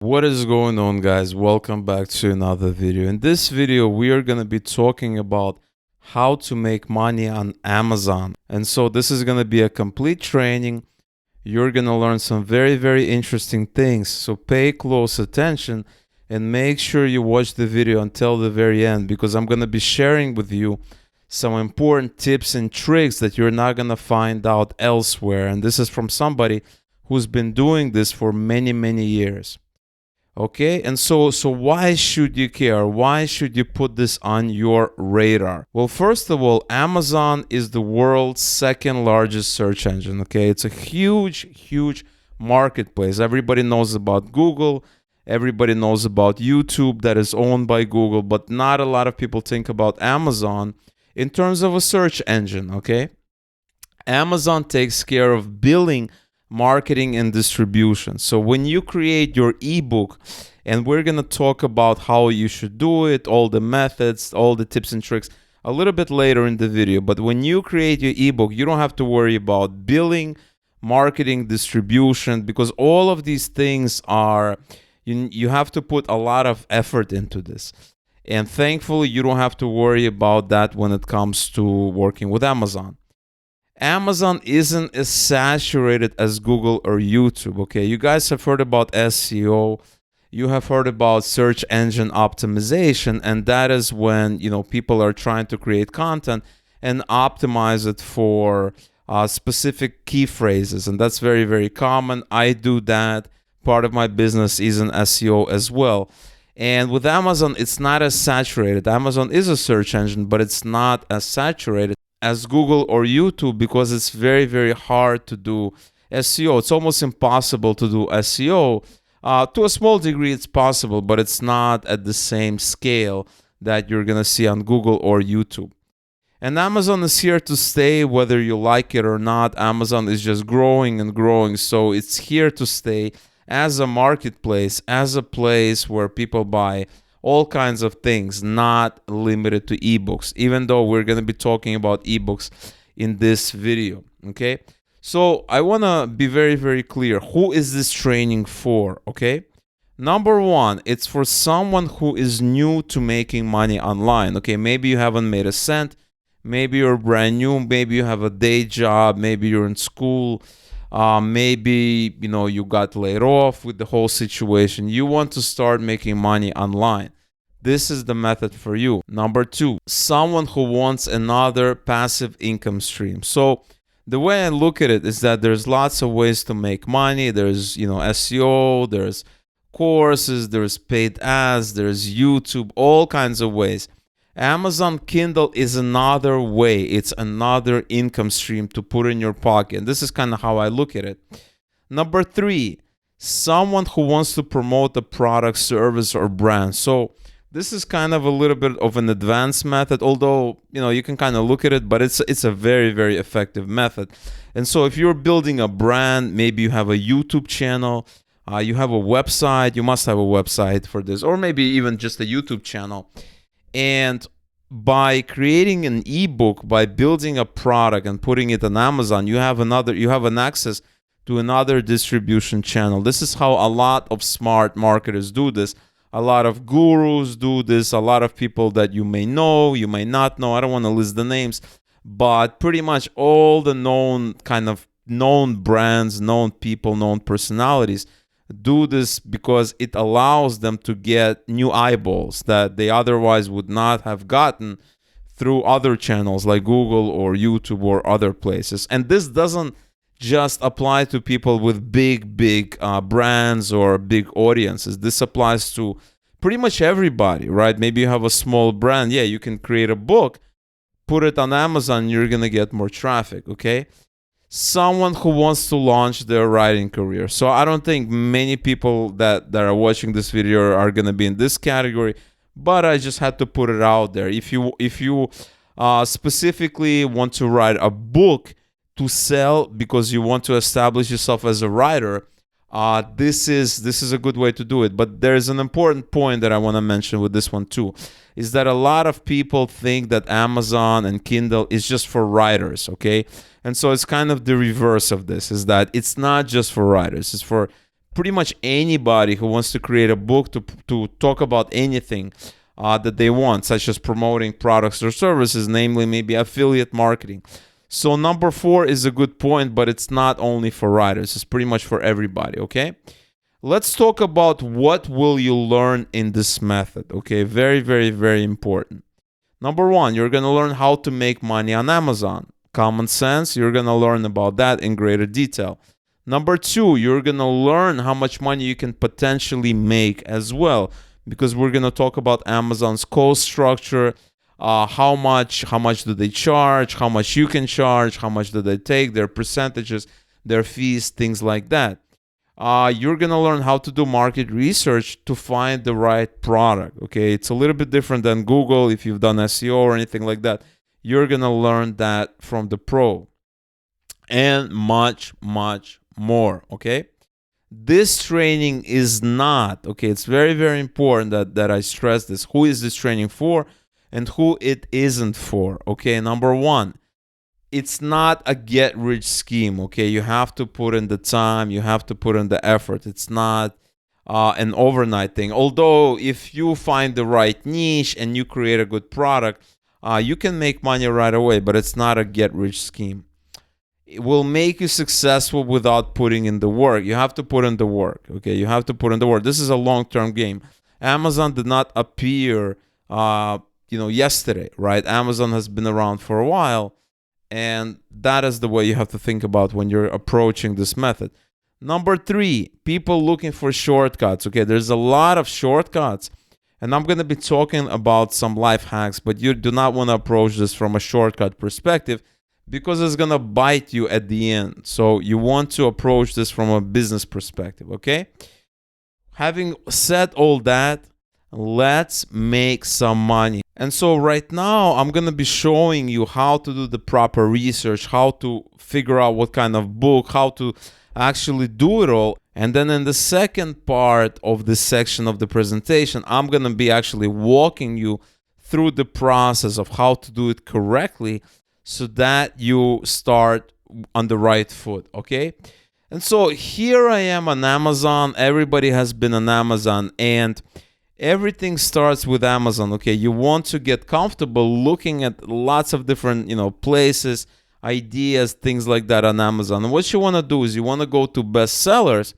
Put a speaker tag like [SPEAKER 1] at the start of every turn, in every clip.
[SPEAKER 1] What is going on, guys? Welcome back to another video. In this video we are going to be talking about how to make money on Amazon. And so this is going to be a complete training. You're going to learn some very interesting things, so pay close attention and make sure you watch the video until the very end, because I'm going to be sharing with you some important tips and tricks that you're not going to find out elsewhere. And this is from somebody who's been doing this for many years. Okay, and so why should you care? Why should you put this on your radar? Well, first of all, Amazon is the world's second largest search engine. Okay, it's a huge marketplace. Everybody knows about Google. Everybody knows about YouTube, that is owned by Google, but not a lot of people think about Amazon in terms of a search engine. Okay, Amazon takes care of billing, marketing, and distribution. So when you create your ebook, and we're going to talk about how you should do it, all the methods, all the tips and tricks a little bit later in the video. But when you create your ebook, you don't have to worry about billing, marketing, distribution, because all of these things are, you have to put a lot of effort into this. And thankfully, you don't have to worry about that when it comes to working with Amazon. Amazon isn't as saturated as Google or YouTube. Okay, you guys have heard about SEO, you have heard about search engine optimization, and that is when people are trying to create content and optimize it for specific key phrases, and that's very common. I do that. Part of my business is in SEO as well. And with Amazon, it's not as saturated. Amazon is a search engine, but it's not as saturated as Google or YouTube, because it's very hard to do SEO. It's almost impossible to do SEO. To a small degree, it's possible, but it's not at the same scale that you're going to see on Google or YouTube. And Amazon is here to stay, whether you like it or not. Amazon is just growing and growing, so it's here to stay as a marketplace, as a place where people buy all kinds of things, not limited to ebooks, even though we're going to be talking about ebooks in this video. Okay, so I want to be very clear. Who is this training for? Okay, number one, it's for someone who is new to making money online. Okay, maybe you haven't made a cent, maybe you're brand new, maybe you have a day job, maybe you're in school, maybe you got laid off with the whole situation. You want to start making money online. This is the method for you. Number two, someone who wants another passive income stream. So the way I look at it is that there's lots of ways to make money. There's SEO, there's courses, there's paid ads, there's YouTube, all kinds of ways. Amazon Kindle is another way. It's another income stream to put in your pocket. This is kind of how I look at it. Number three, someone who wants to promote a product, service, or brand. So this is kind of a little bit of an advanced method, although you can kind of look at it, but it's a very effective method. And so if you're building a brand, maybe you have a YouTube channel, you have a website, you must have a website for this, or maybe even just a YouTube channel. And by creating an ebook, by building a product and putting it on Amazon, you have an access to another distribution channel. This is how a lot of smart marketers do this. A lot of gurus do this. A lot of people that you may know, you may not know. I don't want to list the names, but pretty much all the known brands, known people, known personalities do this because it allows them to get new eyeballs that they otherwise would not have gotten through other channels like Google or YouTube or other places. And this doesn't just apply to people with big brands or big audiences. This applies to pretty much everybody, right? Maybe you have a small brand. Yeah, you can create a book, put it on Amazon, you're going to get more traffic, okay? Someone who wants to launch their writing career. So I don't think many people that are watching this video are going to be in this category, but I just had to put it out there. If you specifically want to write a book to sell because you want to establish yourself as a writer, this is a good way to do it. But there's an important point that I want to mention with this one too, is that a lot of people think that Amazon and Kindle is just for writers, okay? And so it's kind of the reverse of this, is that it's not just for writers. It's for pretty much anybody who wants to create a book to talk about anything that they want, such as promoting products or services, namely maybe affiliate marketing. So number 4 is a good point, but it's not only for writers. It's pretty much for everybody, okay? Let's talk about what will you learn in this method, okay? Very, very, very important. Number 1, you're going to learn how to make money on Amazon. Common sense, you're going to learn about that in greater detail. Number 2, you're going to learn how much money you can potentially make as well, because we're going to talk about Amazon's cost structure, how much do they charge, how much you can charge, how much do they take, their percentages, their fees, things like that. You're going to learn how to do market research to find the right product, okay? It's a little bit different than Google if you've done SEO or anything like that. You're going to learn that from the pro. And much, much more, okay? This training is not, okay, it's very, very important that I stress this. Who is this training for and who it isn't for, okay? Number 1, it's not a get-rich scheme, okay? You have to put in the time, you have to put in the effort. It's not an overnight thing. Although if you find the right niche and you create a good product, you can make money right away, but it's not a get-rich scheme. It will make you successful without putting in the work. You have to put in the work, okay? You have to put in the work. This is a long-term game. Amazon did not appear, yesterday, right? Amazon has been around for a while, and that is the way you have to think about when you're approaching this method. Number 3, people looking for shortcuts, okay? There's a lot of shortcuts, and I'm going to be talking about some life hacks, but you do not want to approach this from a shortcut perspective, because it's going to bite you at the end. So you want to approach this from a business perspective, okay? Having said all that, let's make some money. And so right now, I'm going to be showing you how to do the proper research, how to figure out what kind of book, how to actually do it all. And then in the second part of this section of the presentation, I'm going to be actually walking you through the process of how to do it correctly, so that you start on the right foot, okay? And so here I am on Amazon. Everybody has been on Amazon, and everything starts with Amazon, okay? You want to get comfortable looking at lots of different, places, ideas, things like that on Amazon. And what you want to do is you want to go to bestsellers,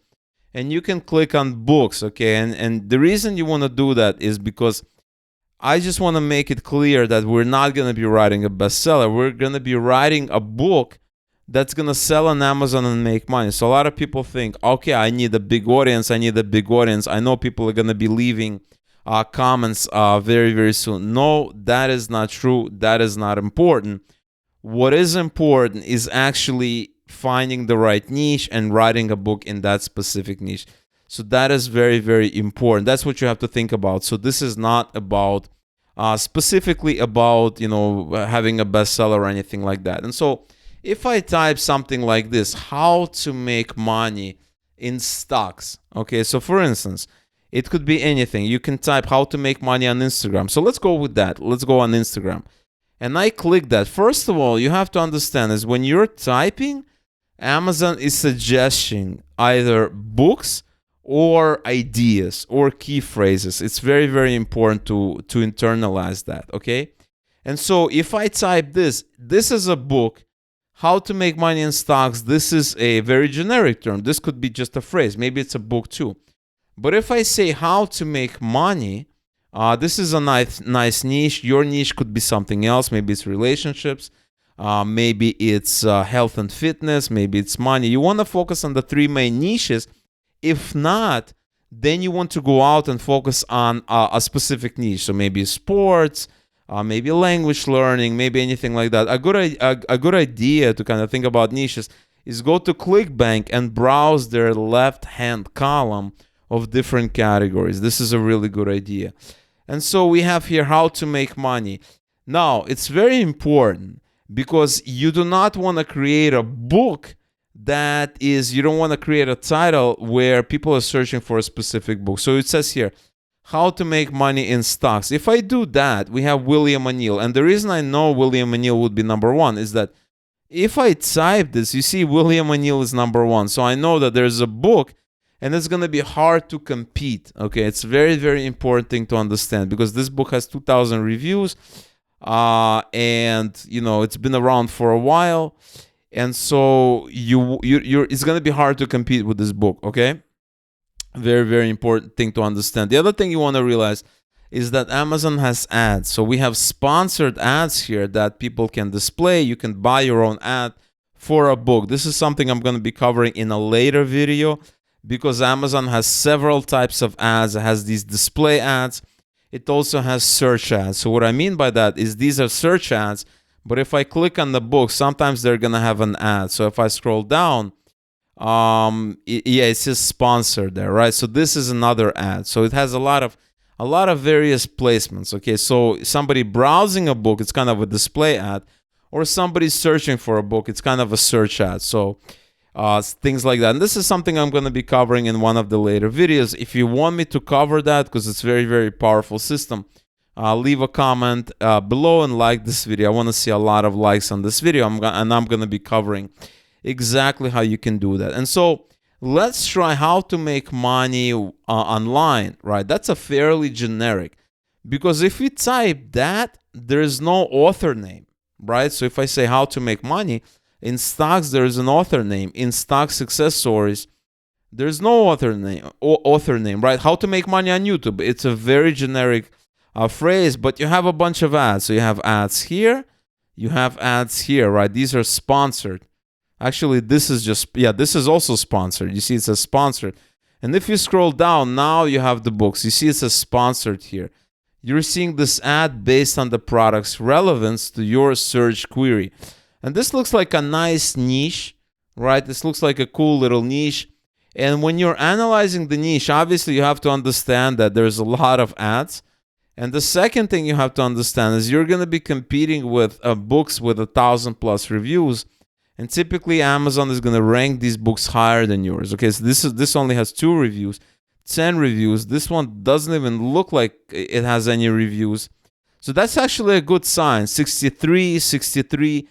[SPEAKER 1] and you can click on books, okay? And the reason you want to do that is because I just want to make it clear that we're not going to be writing a bestseller. We're going to be writing a book that's going to sell on Amazon and make money. So a lot of people think, okay, I need a big audience. I know people are going to be leaving comments very, very soon. No, that is not true. That is not important. What is important is actually finding the right niche and writing a book in that specific niche. So that is very, very important. That's what you have to think about. So this is not about specifically about, having a bestseller or anything like that. And so if I type something like this, how to make money in stocks. Okay, so for instance, it could be anything. You can type how to make money on Instagram. So let's go with that. Let's go on Instagram. And I click that. First of all, you have to understand is when you're typing, Amazon is suggesting either books or ideas or key phrases. It's very, very important to internalize that, okay? And so if I type this is a book, how to make money in stocks. This is a very generic term. This could be just a phrase. Maybe it's a book too. But if I say how to make money, this is a nice niche. Your niche could be something else. Maybe it's relationships. Maybe it's health and fitness. Maybe it's money. You want to focus on the 3 main niches. If not, then you want to go out and focus on a specific niche. So maybe sports, maybe language learning, maybe anything like that. A good idea to kind of think about niches is go to ClickBank and browse their left-hand column of different categories. This is a really good idea. And so we have here how to make money. Now, it's very important because you do not want to create a book you don't want to create a title where people are searching for a specific book. So it says here, how to make money in stocks. If I do that, we have William O'Neill. And the reason I know William O'Neill would be number 1 is that if I type this, you see William O'Neill is number 1. So I know that there's a book, and it's going to be hard to compete. Okay, it's very, very important thing to understand, because this book has 2,000 reviews, and it's been around for a while, and so it's going to be hard to compete with this book. Okay, very, very important thing to understand. The other thing you want to realize is that Amazon has ads. So we have sponsored ads here that people can display. You can buy your own ad for a book. This is something I'm going to be covering in a later video, because Amazon has several types of ads. It has these display ads. It also has search ads. So what I mean by that is these are search ads, but if I click on the book, sometimes they're going to have an ad. So if I scroll down, it says sponsored there, right? So this is another ad. So it has a lot of various placements. Okay, so somebody browsing a book, it's kind of a display ad, or somebody searching for a book, it's kind of a search ad. So things like that. And this is something I'm going to be covering in one of the later videos. If you want me to cover that, because it's very, very powerful system, leave a comment below and like this video. I want to see a lot of likes on this video, and I'm going to be covering exactly how you can do that. And so let's try how to make money online, right? That's a fairly generic, because if you type that, there's no author name, right? So if I say how to make money in stocks, there's an author name. In stock success stories, there's no author name, right? How to make money on YouTube, it's a very generic phrase, but you have a bunch of ads. So you have ads here, you have ads here, right? These are sponsored. Actually, this is also sponsored. You see, it says sponsored. And if you scroll down, now you have the books. You see, it says sponsored here. You're seeing this ad based on the product's relevance to your search query. And this looks like a nice niche, right? This looks like a cool little niche. And when you're analyzing the niche, obviously you have to understand that there's a lot of ads. And the second thing you have to understand is you're going to be competing with books with 1,000+ reviews. And typically Amazon is going to rank these books higher than yours. Okay, so this only has 2 reviews, 10 reviews. This one doesn't even look like it has any reviews. So that's actually a good sign. 63, 63,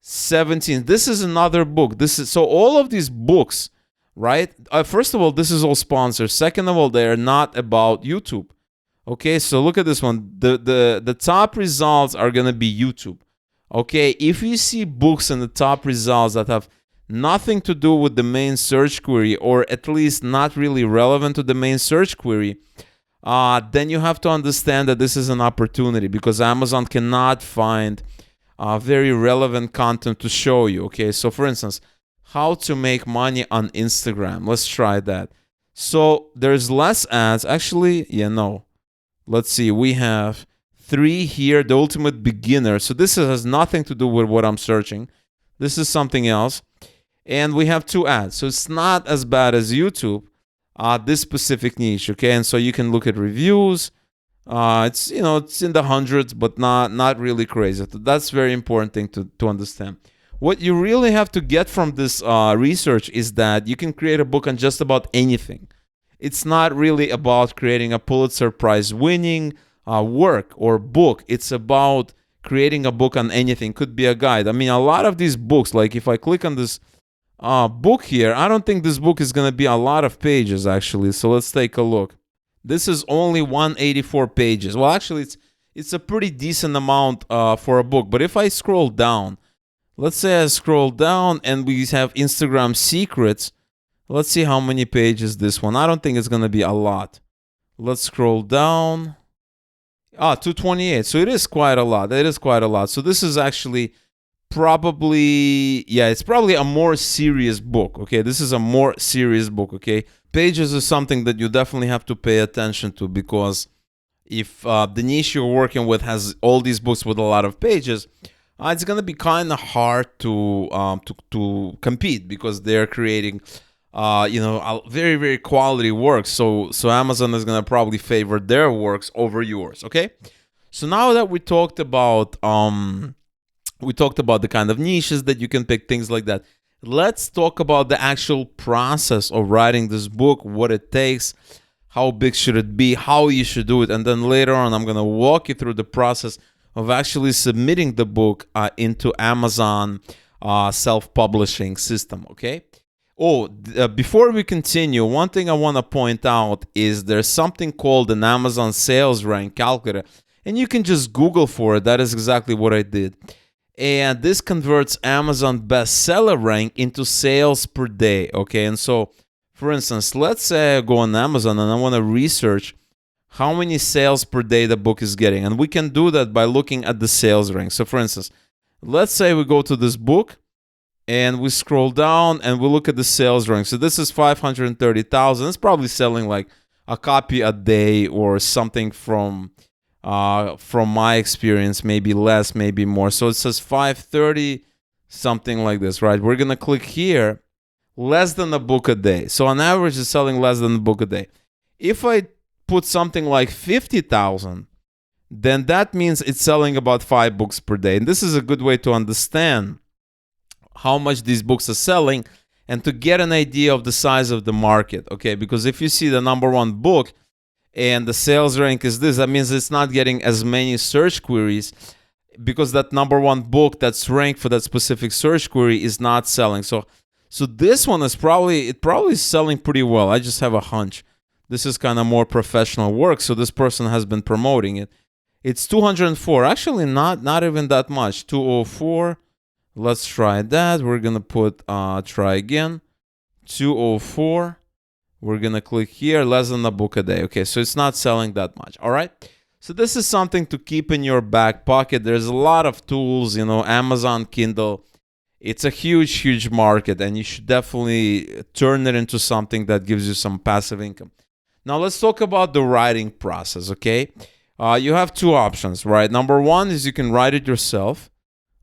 [SPEAKER 1] 17. This is another book. So all of these books, right? First of all, this is all sponsored. Second of all, they are not about YouTube. Okay, so look at this one. The top results are going to be YouTube. Okay, if you see books in the top results that have nothing to do with the main search query, or at least not really relevant to the main search query, then you have to understand that this is an opportunity, because Amazon cannot find very relevant content to show you. Okay, so for instance, how to make money on Instagram. Let's try that. So there's less ads. Actually, let's see. We have 3 here, the ultimate beginner. So this has nothing to do with what I'm searching. This is something else. And we have 2 ads. So it's not as bad as YouTube, this specific niche. Okay, and so you can look at reviews. It's in the hundreds, but not really crazy. That's very important thing to understand. What you really have to get from this research is that you can create a book on just about anything. It's not really about creating a Pulitzer Prize winning work or book. It's about creating a book on anything. Could be a guide. I mean, a lot of these books, like if I click on this book here, I don't think this book is going to be a lot of pages, actually. So let's take a look. This is only 184 pages. Well, actually, it's a pretty decent amount for a book. But if I scroll down, let's say I scroll down and we have Instagram secrets. Let's see how many pages this one. I don't think it's going to be a lot. Let's scroll down. 228. So it is quite a lot. It is quite a lot. So this is actually probably, it's probably a more serious book. Okay, this is a more serious book. Okay, pages is something that you definitely have to pay attention to, because if the niche you're working with has all these books with a lot of pages, it's going to be kind of hard to compete, because they're creating very, very quality works. So Amazon is going to probably favor their works over yours. Okay, so now that we talked about the kind of niches that you can pick, things like that, let's talk about the actual process of writing this book, what it takes, how big should it be, how you should do it, and then later on I'm going to walk you through the process of actually submitting the book into Amazon self-publishing system. Okay, Oh, before we continue, one thing I want to point out is there's something called an Amazon sales rank calculator, and you can just Google for it. That is exactly what I did. And this converts Amazon bestseller rank into sales per day, okay? And so, for instance, let's say I go on Amazon and I want to research how many sales per day the book is getting. And we can do that by looking at the sales rank. So, for instance, let's say we go to this book, and we scroll down and we look at the sales rank. So this is 530,000. It's probably selling like a copy a day or something from my experience, maybe less, maybe more. So it says 530, something like this, right? We're going to click here, less than a book a day. So on average, it's selling less than a book a day. If I put something like 50,000, then that means it's selling about 5 books per day. And this is a good way to understand how much these books are selling and to get an idea of the size of the market, okay? Because if you see the number one book and the sales rank is this, that means it's not getting as many search queries because that number one book that's ranked for that specific search query is not selling. So this one is probably selling pretty well. I just have a hunch. This is kind of more professional work, so this person has been promoting it. It's 204. Actually, not even that much. 204. Let's try that. We're going to put, try again, 204. We're going to click here, less than a book a day. Okay, so it's not selling that much. All right. So this is something to keep in your back pocket. There's a lot of tools, Amazon, Kindle. It's a huge, huge market, and you should definitely turn it into something that gives you some passive income. Now, let's talk about the writing process, okay? You have two options, right? Number one is you can write it yourself.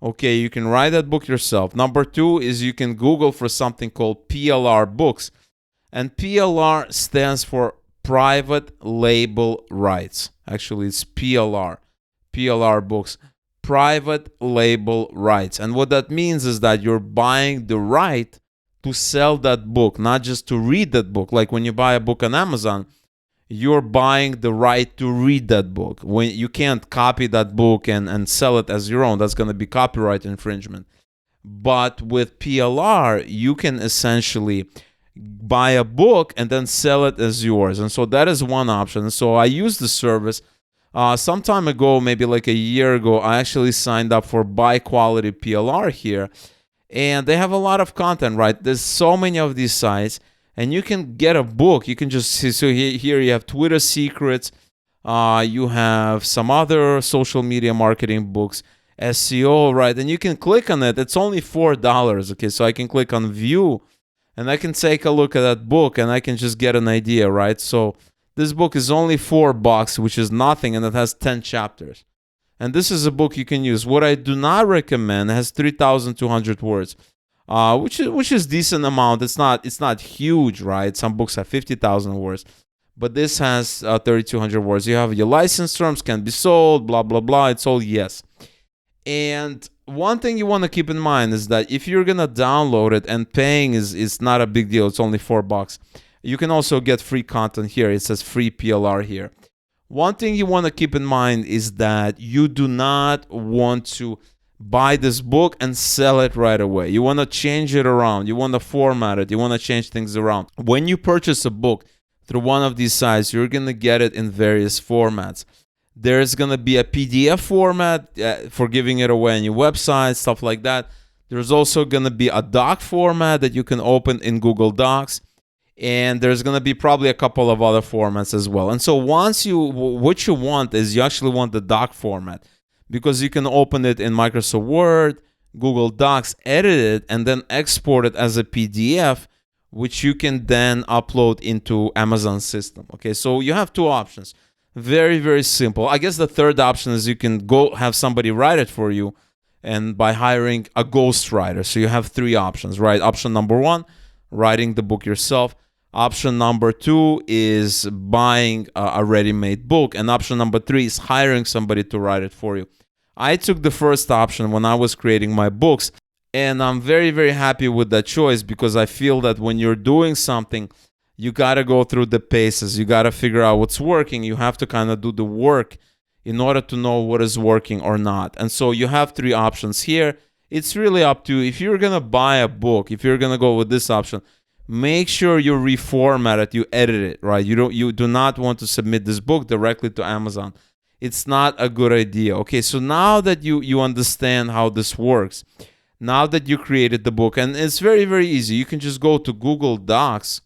[SPEAKER 1] Okay, you can write that book yourself. Number two is you can Google for something called PLR books. And PLR stands for Private Label Rights. Actually, it's PLR. PLR books. Private Label Rights. And what that means is that you're buying the right to sell that book, not just to read that book. Like when you buy a book on Amazon, you're buying the right to read that book. When you can't copy that book and sell it as your own, that's going to be copyright infringement. But with PLR, you can essentially buy a book and then sell it as yours. And so that is one option. So I used the service. Some time ago, maybe like a year ago, I actually signed up for Buy Quality PLR here. And they have a lot of content, right? There's so many of these sites. And you can get a book. You can just see, so here you have Twitter secrets. You have some other social media marketing books, SEO, right? And you can click on it. It's only $4. Okay, so I can click on view and I can take a look at that book and I can just get an idea, right? So this book is only $4, which is nothing, and it has 10 chapters. And this is a book you can use. What I do not recommend has 3,200 words. Which is decent amount. It's not huge, right? Some books have 50,000 words, but this has 3,200 words. You have your license terms, can be sold, blah blah blah. It's all yes. And one thing you want to keep in mind is that if you're gonna download it, and paying is not a big deal. It's only $4. You can also get free content here. It says free PLR here. One thing you want to keep in mind is that you do not want to buy this book and sell it right away. You want to change it around. You want to format it. You want to change things around. When you purchase a book through one of these sites, you're going to get it in various formats. There's going to be a PDF format for giving it away on your website, stuff like that. There's also going to be a doc format that you can open in Google Docs. And there's going to be probably a couple of other formats as well. And so what you want is you actually want the doc format, because you can open it in Microsoft Word, Google Docs, edit it, and then export it as a PDF, which you can then upload into Amazon system. Okay, so you have two options. Very, very simple. I guess the third option is you can go have somebody write it for you, and by hiring a ghostwriter. So you have three options, right? Option number one, writing the book yourself. Option number two is buying a ready-made book. And option number three is hiring somebody to write it for you. I took the first option when I was creating my books, and I'm very, very happy with that choice, because I feel that when you're doing something, you got to go through the paces. You got to figure out what's working. You have to kind of do the work in order to know what is working or not. And so you have three options here. It's really up to you. If you're going to buy a book, if you're going to go with this option, make sure you reformat it, you edit it, right? You do not want to submit this book directly to Amazon. It's not a good idea. Okay, so now that you understand how this works, now that you created the book, and it's very, very easy. You can just go to Google Docs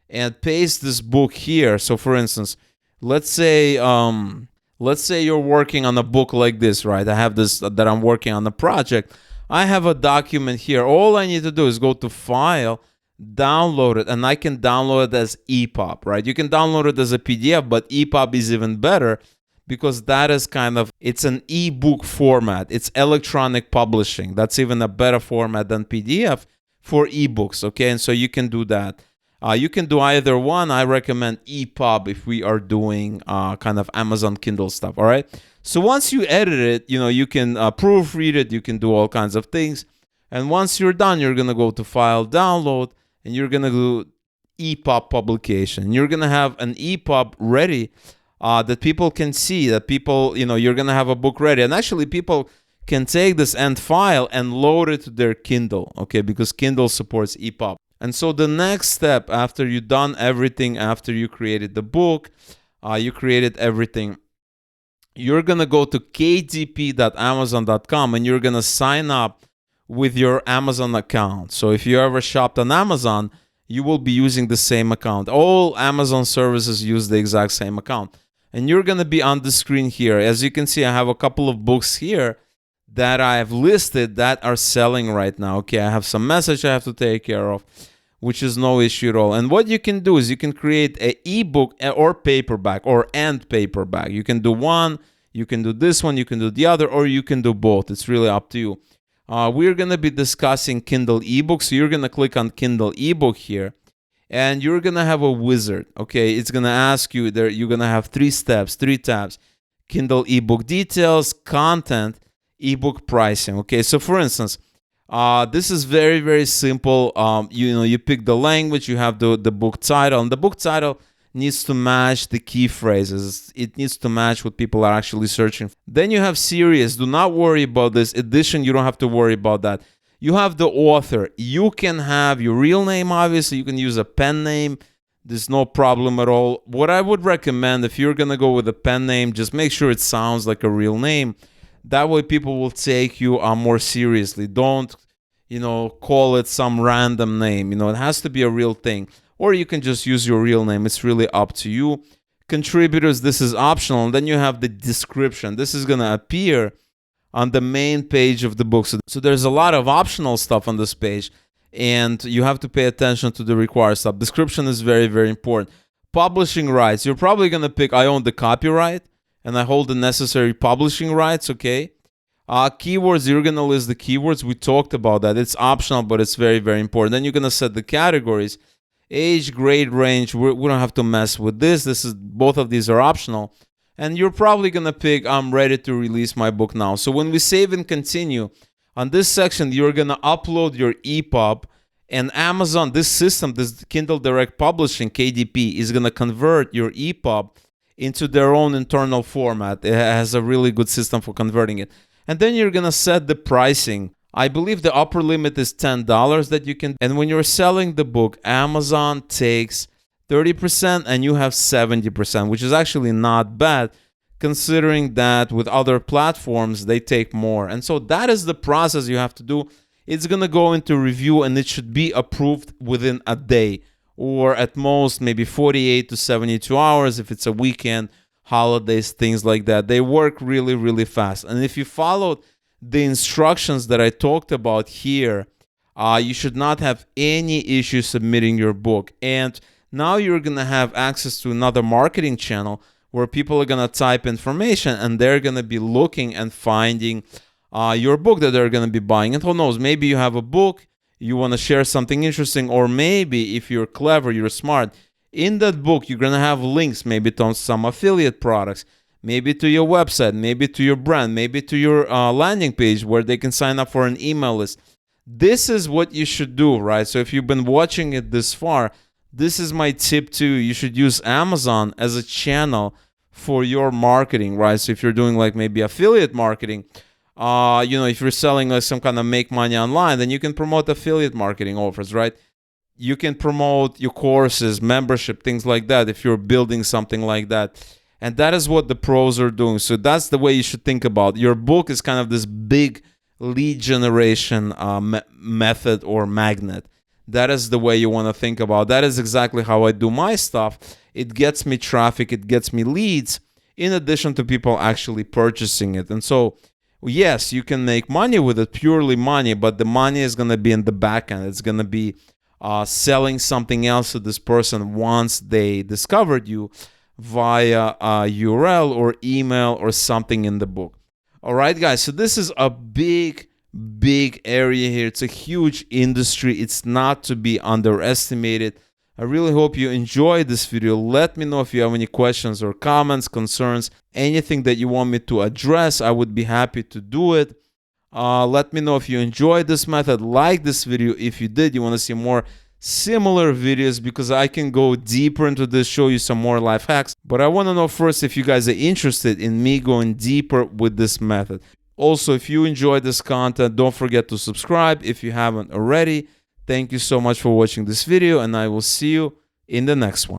[SPEAKER 1] and paste this book here. So for instance, let's say you're working on a book like this, right? I have this that I'm working on a project. I have a document here. All I need to do is go to File, download it, and I can download it as EPUB, right? You can download it as a PDF, but EPUB is even better because that is it's an ebook format. It's electronic publishing. That's even a better format than PDF for ebooks, okay? And so you can do that. You can do either one. I recommend EPUB if we are doing Amazon Kindle stuff, all right? So once you edit it, you can proofread it. You can do all kinds of things. And once you're done, you're going to go to File, Download, and you're going to do EPUB publication. You're going to have an EPUB ready that people can see, that people, you're going to have a book ready. And actually, people can take this end file and load it to their Kindle, okay, because Kindle supports EPUB. And so the next step, after you've done everything, after you created the book, you created everything, you're going to go to kdp.amazon.com and you're going to sign up with your Amazon account. So if you ever shopped on Amazon, you will be using the same account. All Amazon services use the exact same account. And you're going to be on the screen here. As you can see, I have a couple of books here that I have listed that are selling right now. Okay, I have some message I have to take care of, which is no issue at all. And what you can do is you can create an ebook or paperback and paperback. You can do one, you can do this one, you can do the other, or you can do both. It's really up to you. We're going to be discussing Kindle ebook. So you're going to click on Kindle ebook here. And you're going to have a wizard, okay? It's going to ask you, you're going to have 3 tabs. Kindle ebook details, content, ebook pricing, okay? So for instance, this is very, very simple. You pick the language, you have the book title, and the book title needs to match the key phrases. It needs to match what people are actually searching for. Then you have series. Do not worry about this. Edition, you don't have to worry about that. You have the author. You can have your real name, obviously. You can use a pen name. There's no problem at all. What I would recommend, if you're going to go with a pen name, just make sure it sounds like a real name. That way people will take you more seriously. Don't, call it some random name. It has to be a real thing. Or you can just use your real name. It's really up to you. Contributors, this is optional. And then you have the description. This is going to appear on the main page of the book. So there's a lot of optional stuff on this page, and you have to pay attention to the required stuff. Description is very, very important. Publishing rights. You're probably going to pick, I own the copyright, and I hold the necessary publishing rights, okay? Keywords, you're going to list the keywords. We talked about that. It's optional, but it's very, very important. Then you're going to set the categories. Age, grade, range, we don't have to mess with this. Both of these are optional. And you're probably going to pick, I'm ready to release my book now. So when we save and continue, on this section, you're going to upload your EPUB, and Amazon, this system, this Kindle Direct Publishing, KDP, is going to convert your EPUB into their own internal format. It has a really good system for converting it. And then you're going to set the pricing. I believe the upper limit is $10 that you can. And when you're selling the book, Amazon takes 30% and you have 70%, which is actually not bad considering that with other platforms, they take more. And so that is the process you have to do. It's going to go into review and it should be approved within a day or at most maybe 48 to 72 hours if it's a weekend, holidays, things like that. They work really, really fast. And if you followed the instructions that I talked about here, you should not have any issue submitting your book. And now you're going to have access to another marketing channel where people are going to type information and they're going to be looking and finding your book that they're going to be buying. And who knows, maybe you have a book, you want to share something interesting, or maybe if you're clever, you're smart, in that book, you're going to have links maybe to some affiliate products, maybe to your website, maybe to your brand, maybe to your landing page where they can sign up for an email list. This is what you should do, right? So if you've been watching it this far, this is my tip too. You should use Amazon as a channel for your marketing, right? So if you're doing like maybe affiliate marketing, if you're selling like some kind of make money online, then you can promote affiliate marketing offers, right? you can promote your courses, membership, things like that if you're building something like that. And that is what the pros are doing. So that's the way you should think about it. Your book is kind of this big lead generation method or magnet. That is the way you want to think about it. That is exactly how I do my stuff. It gets me traffic, it gets me leads, in addition to people actually purchasing it. And so, yes, you can make money with it, purely money, but the money is going to be in the back end. It's going to be selling something else to this person once they discovered you via a URL or email or something in the book. All right, guys, so this is a big area here. It's a huge industry. It's not to be underestimated. I really hope you enjoyed this video. Let me know if you have any questions or comments, concerns, anything that you want me to address. I would be happy to do it. Let me know if you enjoyed this method. Like this video if you did. You want to see more similar videos, because I can go deeper into this, show you some more life hacks. But I want to know first if you guys are interested in me going deeper with this method. Also, if you enjoyed this content, don't forget to subscribe if you haven't already. Thank you so much for watching this video, and I will see you in the next one.